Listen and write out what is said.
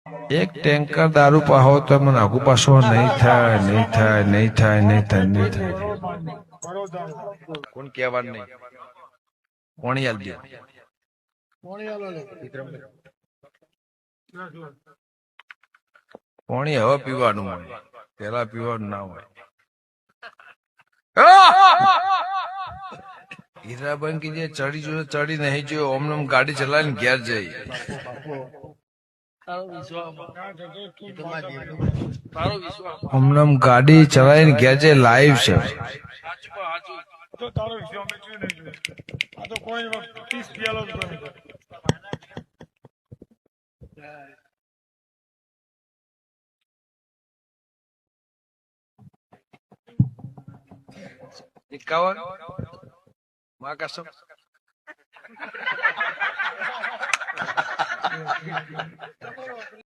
એક ટેન્કર દારૂ પાહો તો મને આગુ પાછો નહીં થાય નહીં થાય નહીં થાય નહીં થાય નહીં થાય કોણ કહેવાનું નહીં કોણ યાદ દે પાણી હવે પીવાનું હોય પેલા પીવાનું ના હોય હીરાબેન કે જે ચડી જોયો ચડી નહીં જોયો ઓમ ગાડી ચલાવીને ઘેર જઈ હમણાં ગાડી ચલાવીને ઘેર જઈ લાઈવ છે એકાવન માં કસમ